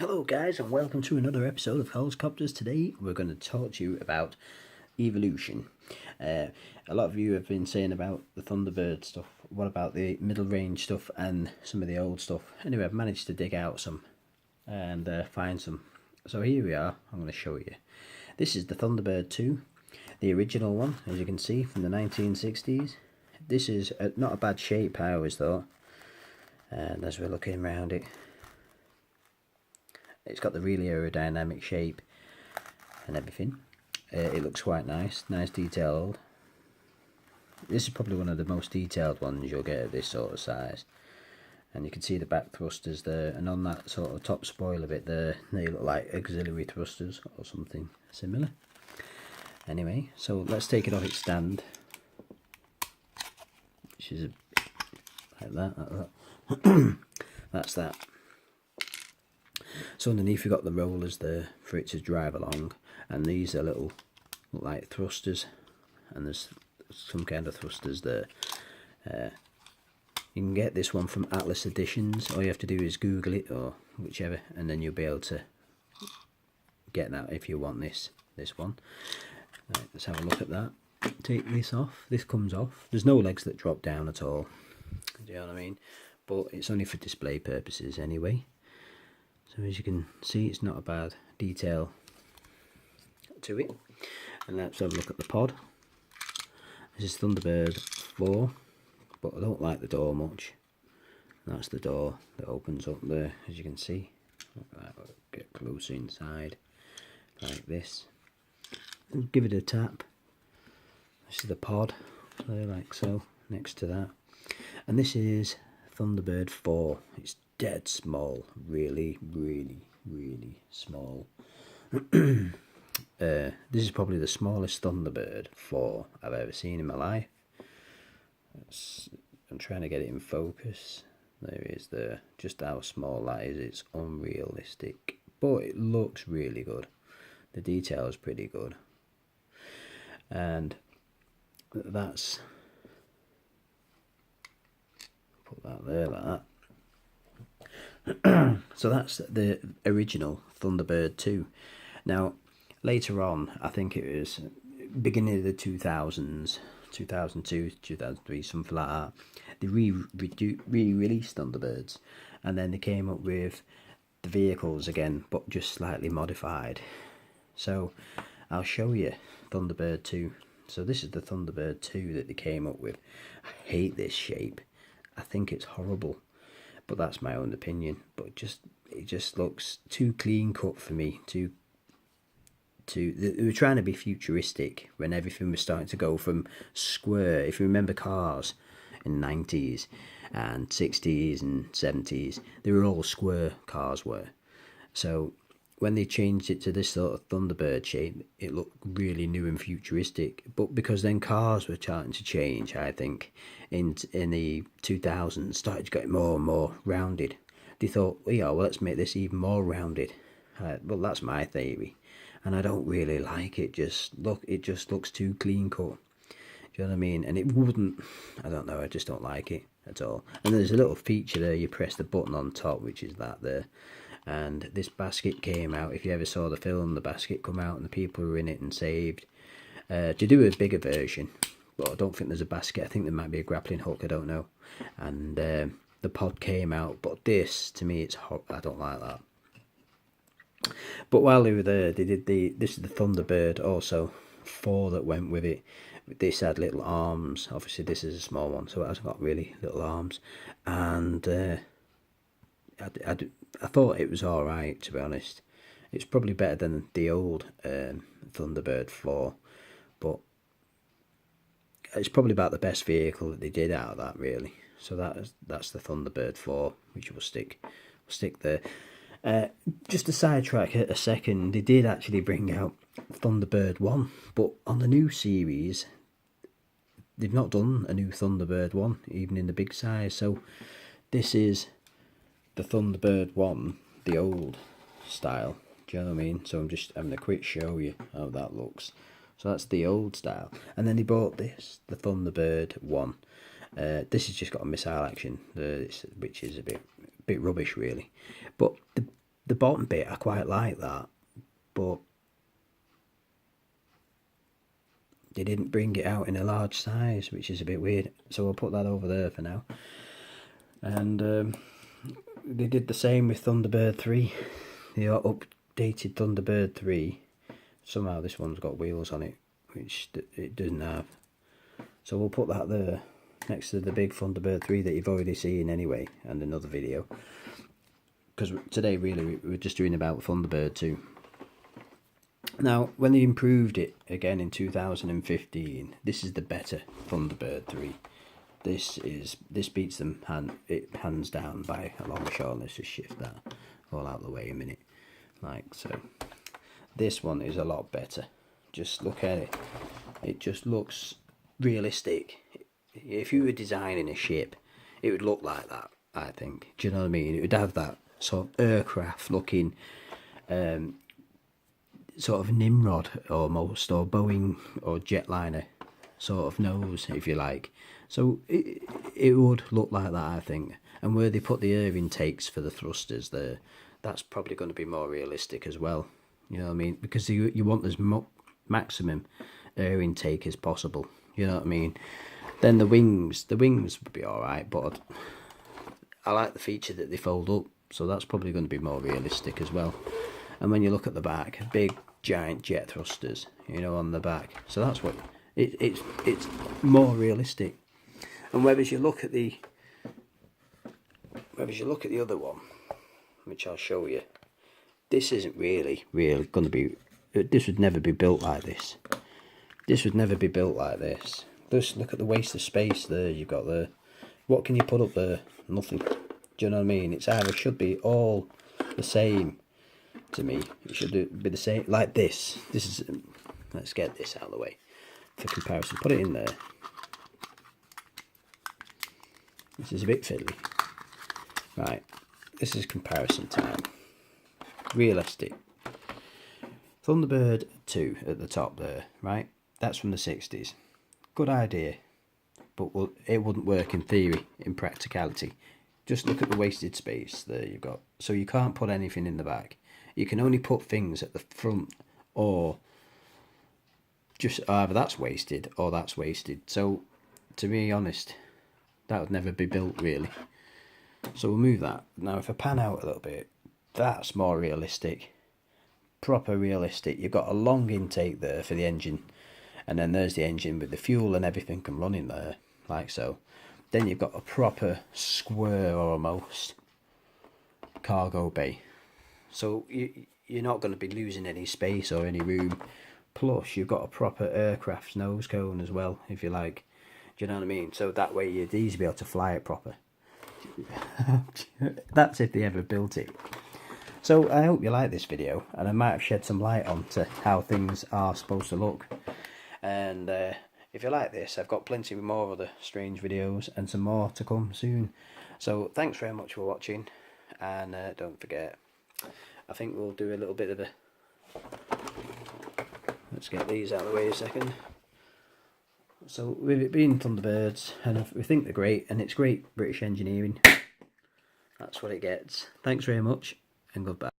Hello guys and welcome to another episode of Helicopters. Today we're going to talk to you about evolution. A lot of you have been saying about the Thunderbird stuff. What about the middle range stuff and some of the old stuff? Anyway, I've managed to dig out some and find some. So here we are, I'm going to show you. This is the Thunderbird 2, the original one, as you can see, from the 1960s. This is not a bad shape, I always thought. And as we're looking around it, it's got the really aerodynamic shape and everything. It looks quite nice detailed. This is probably one of the most detailed ones you'll get at this sort of size. And you can see the back thrusters there, and on that sort of top spoiler bit there, they look like auxiliary thrusters or something similar. Anyway, so let's take it off its stand, which is like that. That's that. So underneath you've got the rollers there for it to drive along, and these are look like thrusters, and there's some kind of thrusters there. You can get this one from Atlas Editions. All you have to do is Google it or whichever, and then you'll be able to get that if you want this one. Right, let's have a look at that. Take this off. This comes off. There's no legs that drop down at all. Do you know what I mean? But it's only for display purposes anyway. So as you can see, it's not a bad detail to it. And let's have a look at the pod. This is Thunderbird 4, but I don't like the door much. That's the door that opens up there, as you can see. I'll get closer inside, like this. And give it a tap. This is the pod, there, like so, next to that. And this is Thunderbird 4. It's dead small, really small. This is probably the smallest Thunderbird 4 I've ever seen in my life. I'm trying to get it in focus. There it is there. Just how small that is. It's unrealistic, but it looks really good. The detail is pretty good, and that's, put that there like that. So that's the original Thunderbird 2. Now later on, I think it was beginning of the 2000s, 2002, 2003, something like that, they re-released Thunderbirds, and then they came up with the vehicles again, but just slightly modified. So I'll show you Thunderbird 2. So this is the Thunderbird 2 that they came up with. I hate this shape. I think it's horrible. But that's my own opinion. But it just looks too clean cut for me. They were trying to be futuristic when everything was starting to go from square. If you remember cars in the 90s and 60s and 70s, they were all square, cars were. So when they changed it to this sort of Thunderbird shape, it looked really new and futuristic. But because then cars were starting to change, I think, in the 2000s, started to get more and more rounded. They thought, well, yeah, well, let's make this even more rounded. Well, that's my theory, and I don't really like it. It just looks too clean cut. Do you know what I mean? And it wouldn't. I don't know. I just don't like it at all. And there's a little feature there. You press the button on top, which is that there. And this basket came out. If you ever saw the film, the basket come out and the people were in it and saved. To do a bigger version, but I don't think there's a basket. I think there might be a grappling hook, I don't know. And the pod came out, but this, to me, it's hot. I don't like that. But while they were there, they did this is the Thunderbird also 4 that went with it. This had little arms. Obviously this is a small one, so it hasn't got really little arms. And I thought it was alright, to be honest. It's probably better than the old Thunderbird 4, but it's probably about the best vehicle that they did out of that, really. So that's the Thunderbird 4, which we'll stick there. Just to sidetrack a second, they did actually bring out Thunderbird 1, but on the new series, they've not done a new Thunderbird 1, even in the big size. So this is the Thunderbird 1, the old style. Do you know what I mean? So I'm just having a quick show you how that looks. So that's the old style. And then they bought this, the Thunderbird 1. This has just got a missile action, which is a bit rubbish really. But the the bottom bit I quite like that, but they didn't bring it out in a large size, which is a bit weird. So I'll put that over there for now. And they did the same with Thunderbird 3. They updated Thunderbird 3. Somehow this one's got wheels on it, which it doesn't have. So we'll put that there next to the big Thunderbird 3 that you've already seen anyway, and another video. Because today really we're just doing about Thunderbird 2. Now, when they improved it again in 2015, this is the better Thunderbird 3. This beats them hands down by a long shot. Let's just shift that all out of the way a minute, like so. This one is a lot better. Just look at it. It just looks realistic. If you were designing a ship, it would look like that, I think. Do you know what I mean? It would have that sort of aircraft looking, sort of Nimrod almost, or Boeing or jetliner sort of nose, if you like. So it would look like that, I think. And where they put the air intakes for the thrusters there, that's probably going to be more realistic as well. You know what I mean? Because you want as maximum air intake as possible. You know what I mean? Then the wings would be alright, but I like the feature that they fold up, so that's probably going to be more realistic as well. And when you look at the back, big giant jet thrusters, you know, on the back. So that's what it's more realistic. And whereas you look at the other one, which I'll show you, this isn't really going to be. This would never be built like this. This would never be built like this. Just look at the waste of space there you've got there. What can you put up there? Nothing. Do you know what I mean? It's either should be all the same. To me, it should be the same like this. This is. Let's get this out of the way for comparison. Put it in there. This is a bit fiddly. Right, this is comparison time. Realistic. Thunderbird 2 at the top there, right? That's from the 60s. Good idea, but it wouldn't work in theory, in practicality. Just look at the wasted space there you've got. So you can't put anything in the back. You can only put things at the front, or just either that's wasted or that's wasted. So, to be honest, that would never be built really. So we'll move that. Now if I pan out a little bit, that's more realistic. Proper realistic. You've got a long intake there for the engine, and then there's the engine with the fuel and everything can run in there, like so. Then you've got a proper square almost cargo bay. So you're not going to be losing any space or any room. Plus you've got a proper aircraft nose cone as well, if you like. Do you know what I mean? So that way you'd easily be able to fly it proper. That's if they ever built it. So I hope you like this video, and I might have shed some light on to how things are supposed to look. And if you like this, I've got plenty more other strange videos and some more to come soon. So thanks very much for watching, and don't forget, I think we'll do a little bit of a... Let's get these out of the way a second. So with it being Thunderbirds, and we think they're great, and it's great British engineering, that's what it gets. Thanks very much, and goodbye.